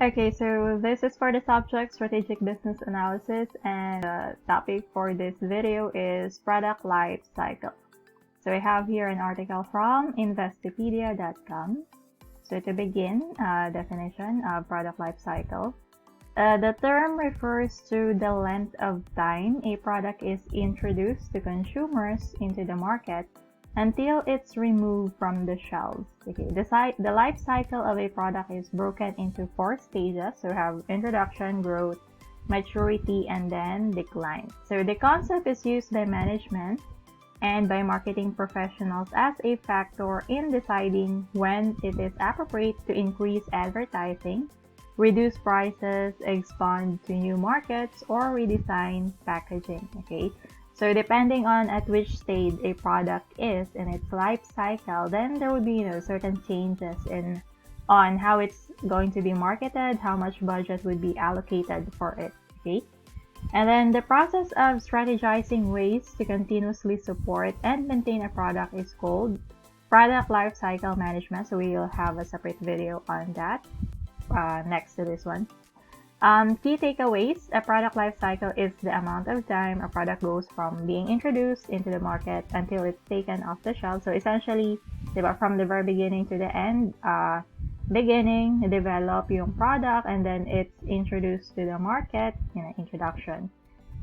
Okay, so this is for the subject strategic business analysis, and the topic for this video is product life cycle. So I have here an article from investopedia.com. So to begin, definition of product life cycle. The term refers to the length of time a product is introduced to consumers into the market until it's removed from the shelves. Okay, the life cycle of a product is broken into 4 stages. So we have introduction, growth, maturity, and then decline. So the concept is used by management and by marketing professionals as a factor in deciding when it is appropriate to increase advertising, reduce prices, expand to new markets, or redesign packaging. Okay, so depending on at which stage a product is in its life cycle, then there will be certain changes on how it's going to be marketed, how much budget would be allocated for it. Okay, and then the process of strategizing ways to continuously support and maintain a product is called product life cycle management. So we will have a separate video on that next to this one. Key takeaways: a product life cycle is the amount of time a product goes from being introduced into the market until it's taken off the shelf. So essentially, diba, from the very beginning to the end, beginning, develop yung product, and then it's introduced to the market, introduction.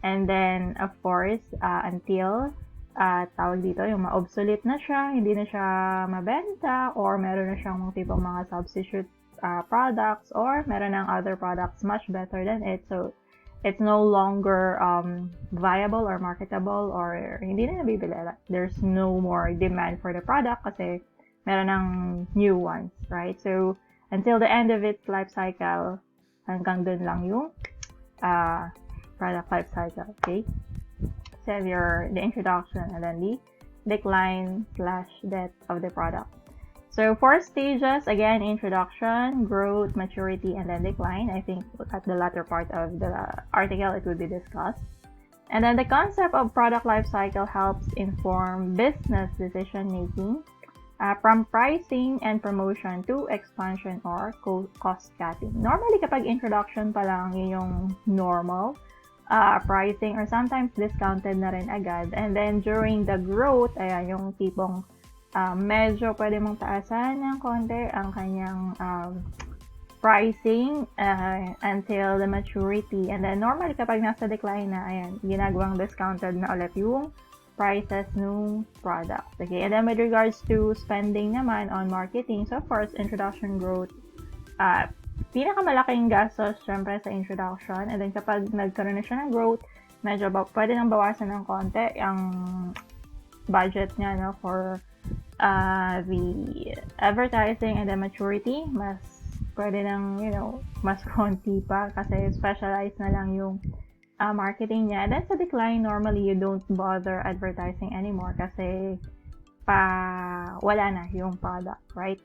And then, of course, until tawag dito, yung ma-obsolete na siya, hindi na siya mabenta, or meron na siyang mga tipong mga substitute products, or meron ng other products much better than it. So, it's no longer viable or marketable, or hindi na nabibili. There's no more demand for the product kasi meron ng new ones, right? So, until the end of its life cycle, hanggang dun lang yung product life cycle, okay? So, the introduction and then the decline/death of the product. So 4 stages, again, introduction, growth, maturity, and then decline. I think at the latter part of the article, it will be discussed. And then the concept of product life cycle helps inform business decision-making from pricing and promotion to expansion or cost cutting. Normally, kapag introduction pa lang, yun yung normal pricing, or sometimes discounted na rin agad. And then during the growth, ayan, yung tipong medyo pwede mong taasan ng konti ang kanyang pricing until the maturity. And then normally kapag nasa decline na, ayan, ginagawang discounted na ulit yung prices ng product. Okay, and then with regards to spending naman on marketing, so of course, introduction, growth, pinakamalaking gastos syempre sa introduction. And then kapag nagkaroon na siya ng growth, medyo pwede nang bawasan ng konti ang budget niya, no, for the advertising. And the maturity, mas pwede nang, mas konti pa kasi specialized na lang yung marketing niya. Then sa decline, normally you don't bother advertising anymore kasi wala na yung product, right?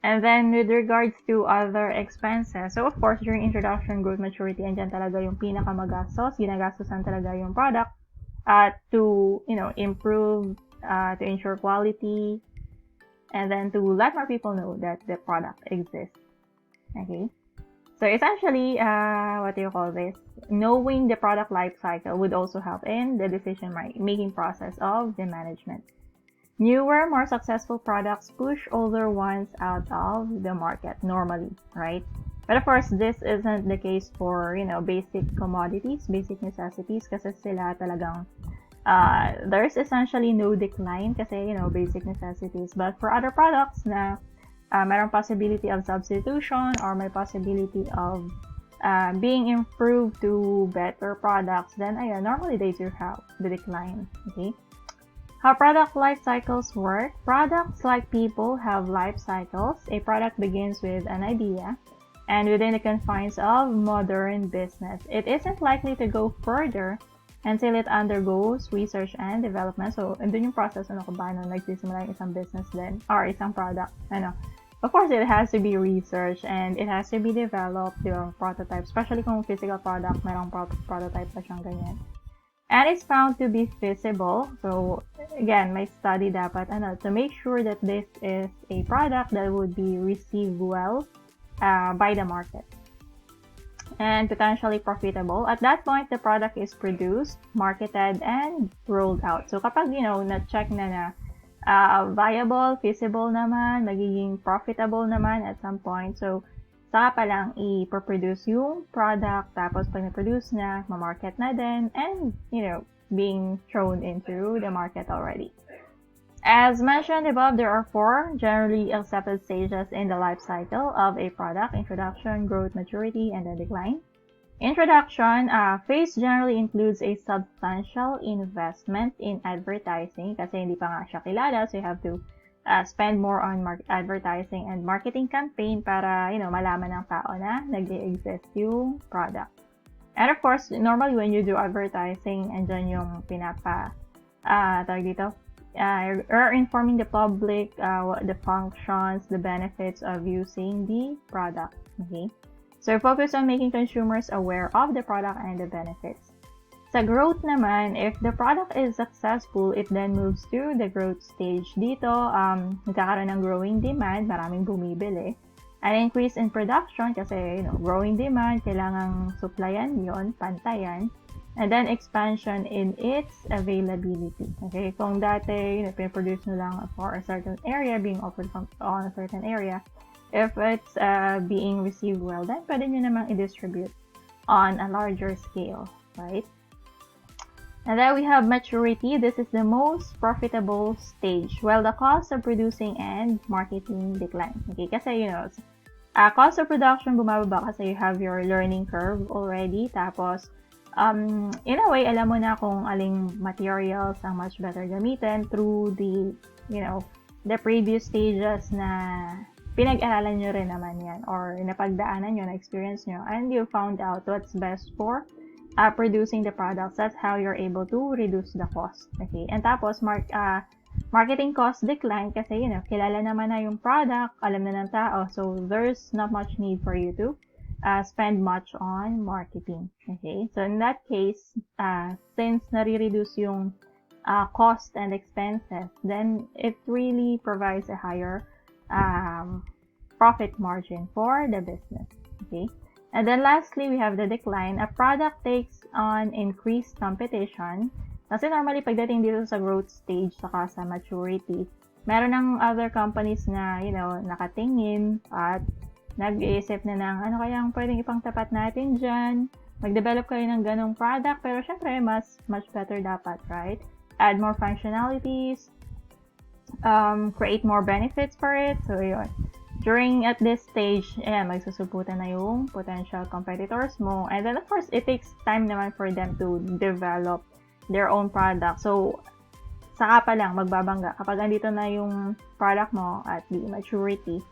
And then with regards to other expenses, so of course, during introduction, growth, maturity, andyan talaga yung pinakamagastos, ginagastosan talaga yung product to, improve, to ensure quality, and then to let more people know that the product exists. Okay, so essentially, what do you call this? Knowing the product life cycle would also help in the decision-making process of the management. Newer, more successful products push older ones out of the market normally, right? But of course, this isn't the case for, basic commodities, basic necessities, kasi sila talagang there's essentially no decline kasi, basic necessities. But for other products na mayroong possibility of substitution or may possibility of being improved to better products, then normally they do have the decline. Okay, how product life cycles work. Products, like people, have life cycles. A product begins with an idea, and within the confines of modern business, it isn't likely to go further until it undergoes research and development. So, andun yung process kung paano nagsisimula yung isang business din, or isang product. Of course, it has to be researched and it has to be developed, yung prototype. Especially kung physical product, merong prototype pa siyang ganyan. And it's found to be feasible. So, again, may study dapat, to make sure that this is a product that would be received well by the market. and potentially profitable. At that point, the product is produced, marketed, and rolled out. So kapag, na-check na viable, feasible naman, magiging profitable naman at some point. So, saka pa lang i-produce yung product, tapos pag na-produce na, ma-market na din, and, being thrown into the market already. As mentioned above, there are 4 generally accepted stages in the life cycle of a product: introduction, growth, maturity, and then decline. Introduction phase generally includes a substantial investment in advertising kasi hindi pa nga siya kilala, so you have to spend more on advertising and marketing campaign para, malaman ng tao na nag-exist yung product. And of course, normally when you do advertising, andyan yung you're informing the public the functions, the benefits of using the product. Okay? So focus on making consumers aware of the product and the benefits. Sa growth naman, if the product is successful, it then moves to the growth stage. Dito, nagkakaroon ng growing demand, maraming bumibili. An increase in production kasi, growing demand, kailangang supplyan yon, pantayan. And then expansion in its availability. Okay, kung dati, pinaproduce nyo lang for a certain area, being offered on a certain area, if it's being received well, then pwede nyo namang i-distribute on a larger scale, right? And then we have maturity. This is the most profitable stage, while the cost of producing and marketing decline. Okay, kasi, cost of production bumababa kasi you have your learning curve already, tapos, in a way, alam mo na kung aling materials ang much better gamitin through the, the previous stages na pinag-aralan nyo rin naman yan or napagdaanan nyo, na-experience nyo, and you found out what's best for producing the products. That's how you're able to reduce the cost. Okay? And tapos, marketing cost decline kasi, kilala naman na yung product, alam na ng tao, so there's not much need for you to spend much on marketing. Okay? So in that case, since nare-reduce yung cost and expenses, then it really provides a higher profit margin for the business. Okay? And then lastly, we have the decline. A product takes on increased competition. Kasi normally, pagdating dito sa growth stage saka sa maturity, meron ng other companies na, nakatingin at nag-iisip na ng ano kayang pwedeng ipangtapat natin dyan. Mag-develop kayo ng ganong product, pero syempre, much better dapat, right? Add more functionalities, create more benefits for it. So, yun. At this stage, magsusubutan na yung potential competitors mo. And then, of course, it takes time naman for them to develop their own product. So, saka pa lang, magbabangga. Kapag andito na yung product mo at the maturity,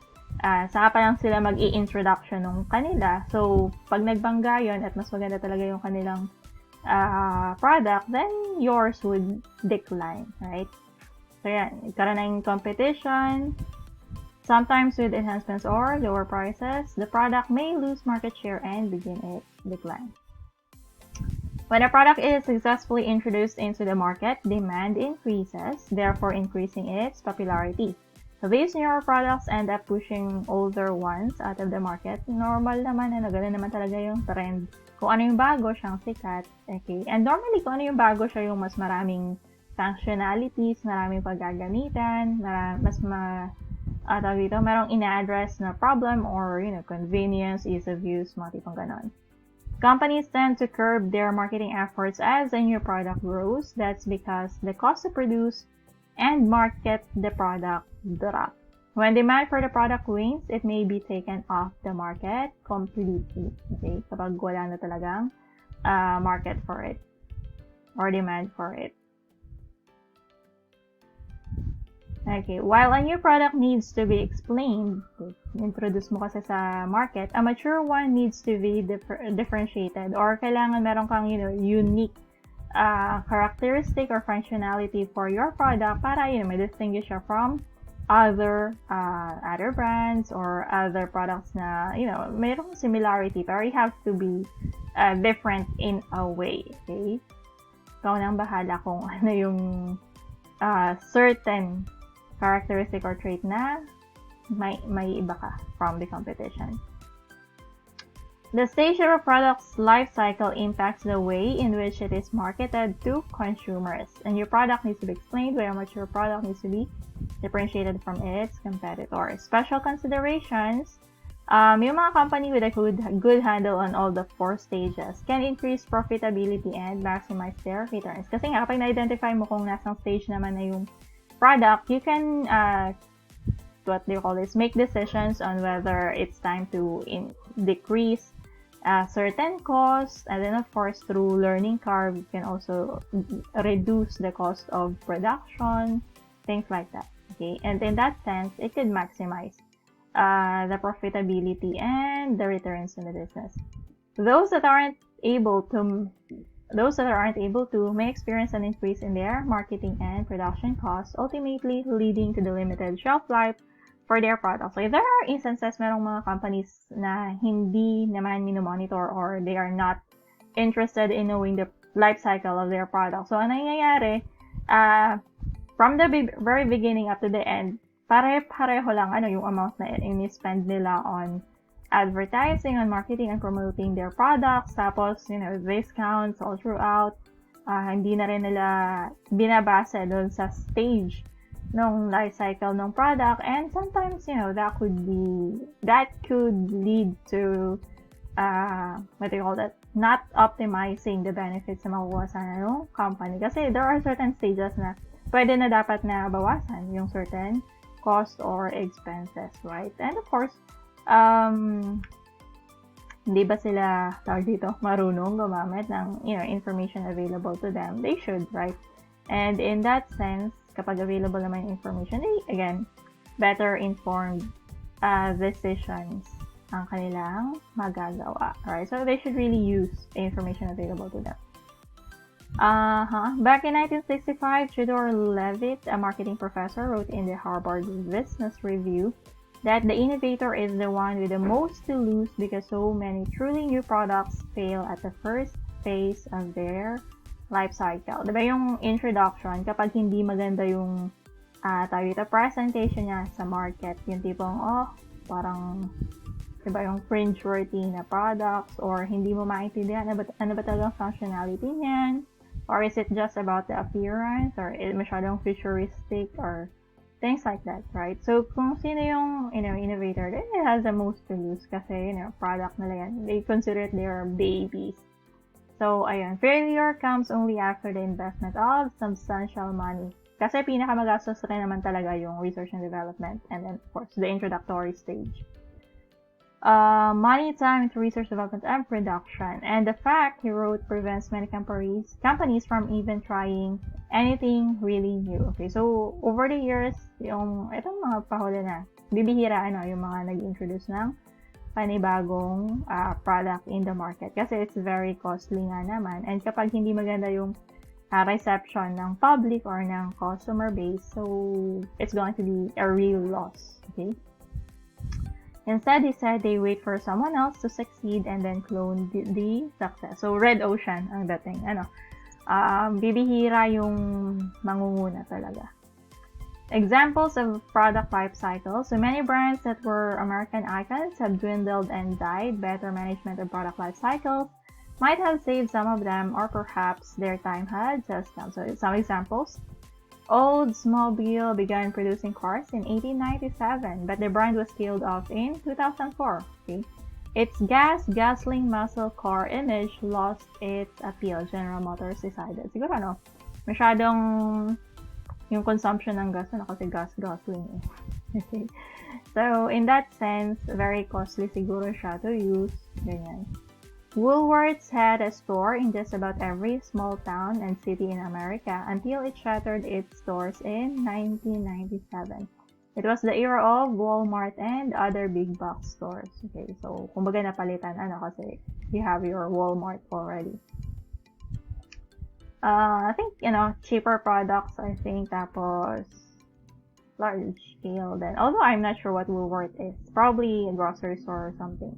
saka pa lang sila mag-i-introduction ng kanila. So, pag nagbangga yun at mas maganda talaga yung kanilang product, then yours would decline, right? So, yan. Karoon ng competition. Sometimes with enhancements or lower prices, the product may lose market share and begin its decline. When a product is successfully introduced into the market, demand increases, therefore increasing its popularity. So these newer products end up pushing older ones out of the market. Normal naman, ganun naman talaga yung trend. Kung ano yung bago, siyang sikat. Okay? And normally, kung ano yung bago, siya yung mas maraming functionalities, maraming paggagamitan, merong ina-address na problem or, convenience, ease of use, mga tipong ganon. Companies tend to curb their marketing efforts as a new product grows. That's because the cost to produce and market the product drop. When demand for the product wanes, it may be taken off the market completely. Okay? Kapag wala na talagang market for it or demand for it. Okay, while a new product needs to be explained, introduce mo kasi sa market, a mature one needs to be differentiated or kailangan meron kang, unique characteristic or functionality for your product para, may distinguish siya from other brands or other products na, mayroong similarity pero you have to be different in a way, okay? Ikaw nang bahala kung ano yung certain characteristic or trait na may iba ka from the competition. The stage of a product's life cycle impacts the way in which it is marketed to consumers. And your product needs to be explained by how much your product needs to be differentiated from its competitors. Special considerations. Yung mga company with a good handle on all the 4 stages can increase profitability and maximize their returns. Kasi nga, kapag na-identify mo kung nasang stage naman na yung product, you can, make decisions on whether it's time to decrease certain costs, and then of course through learning curve you can also reduce the cost of production, things like that. Okay, and in that sense it could maximize the profitability and the returns in the business. Those that aren't able to may experience an increase in their marketing and production costs, ultimately leading to the limited shelf life for their products. So if there are instances, merong mga companies na hindi naman minomonitor or they are not interested in knowing the life cycle of their product. So, ano nangyayari? From the very beginning up to the end, pare-pareho lang yung amount na in-spend nila on advertising, on marketing, and promoting their products. Tapos, discounts all throughout. Hindi na rin nila binabase doon sa stage ng life cycle ng product, and sometimes that could lead to not optimizing the benefits na makukuha sa company, kasi there are certain stages na pwede na dapat na bawasan yung certain cost or expenses, right? And of course hindi ba sila marunong gumamit ng information available to them? They should, right? And in that sense, kapag available naman yung information, again, better informed decisions ang kanilang magagawa. Alright, so they should really use the information available to them. Back in 1965, Theodore Levitt, a marketing professor, wrote in the Harvard Business Review that the innovator is the one with the most to lose because so many truly new products fail at the first phase of their life cycle. Diba yung introduction, kapag hindi maganda yung presentation niya sa market, yung tipong, parang, diba yung cringe-worthy na products, or hindi mo maintindihan ano ba talagang functionality niyan, or is it just about the appearance, or masyadong futuristic, or things like that, right? So, kung sino yung, innovator, then it has the most to lose kasi, product nila yan. They consider it their babies. So, ayun, failure comes only after the investment of substantial money. Kasi pinakamagastos rin naman talaga yung research and development, and then, of course, the introductory stage. Money, time into research, development, and production. And the fact, he wrote, prevents many companies from even trying anything really new. Okay, so, over the years, itong mga pahuli na, bibihira, yung mga nag-introduce ng panibagong product in the market kasi it's very costly nga naman, and kapag hindi maganda yung reception ng public or ng customer base, so it's going to be a real loss. Okay, instead he said they wait for someone else to succeed and then clone the success. So red ocean ang dating, bibihira yung mangunguna talaga. Examples of product life cycles. So many brands that were American icons have dwindled and died. Better management of product life cycles might have saved some of them, or perhaps their time had just come. So some examples. Oldsmobile began producing cars in 1897, but the brand was killed off in 2004. Okay? Its gasoline muscle car image lost its appeal. General Motors decided. Siguro masyadong yung consumption ng gas kasi gasoline Okay. So, in that sense, very costly siguro siya to use. Ganyan. Woolworths had a store in just about every small town and city in America until it shuttered its stores in 1997. It was the era of Walmart and other big box stores. Okay, so kumbaga napalitan kasi you have your Walmart already. I think, cheaper products, tapos large scale then. Although I'm not sure what Woolworth is. Probably a grocery store or something.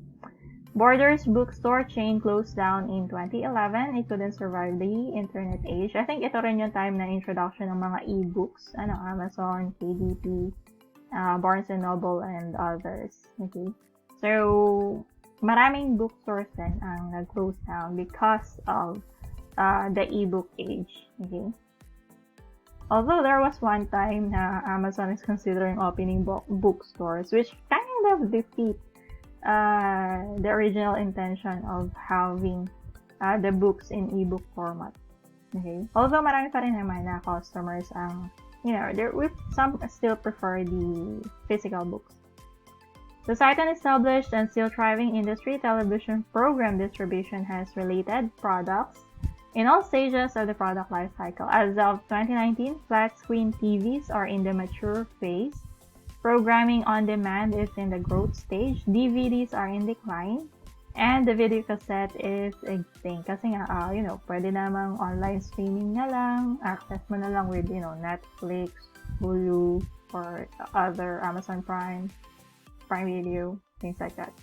Borders bookstore chain closed down in 2011. It couldn't survive the internet age. I think ito rin yung time na introduction ng mga e-books. Amazon, KDP, Barnes & Noble, and others. Okay. So, maraming bookstores din ang nag-close down because of the ebook age. Okay. Although there was one time na Amazon is considering opening bookstores, which kind of defeat the original intention of having the books in ebook format. Okay. Although marami pa rin naman na customers ang, some still prefer the physical books. Despite an established and still thriving industry, television program distribution has related products in all stages of the product life cycle. As of 2019, flat screen TVs are in the mature phase. Programming on demand is in the growth stage. DVDs are in decline. And the video cassette is extinct. Kasi nga, pwede namang online streaming na lang. Access mo na lang with, Netflix, Hulu, or other Amazon Prime Video, things like that.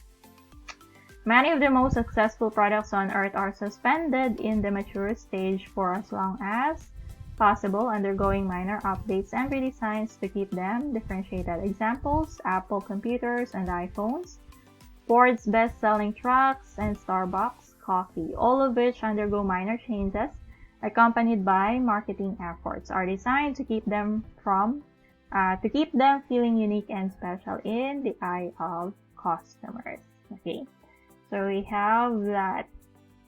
Many of the most successful products on Earth are suspended in the mature stage for as long as possible, undergoing minor updates and redesigns to keep them differentiated. Examples: Apple computers and iPhones, Ford's best-selling trucks, and Starbucks coffee, all of which undergo minor changes accompanied by marketing efforts, are designed to keep them feeling unique and special in the eye of customers. Okay, so we have that.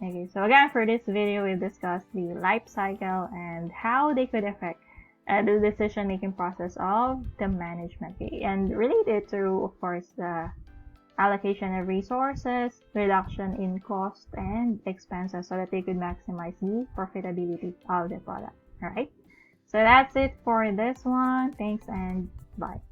Okay, so again, for this video, we've discussed the life cycle and how they could affect the decision-making process of the management, okay, and related to, of course, the allocation of resources, reduction in cost and expenses so that they could maximize the profitability of the product. Alright, so that's it for this one. Thanks and bye.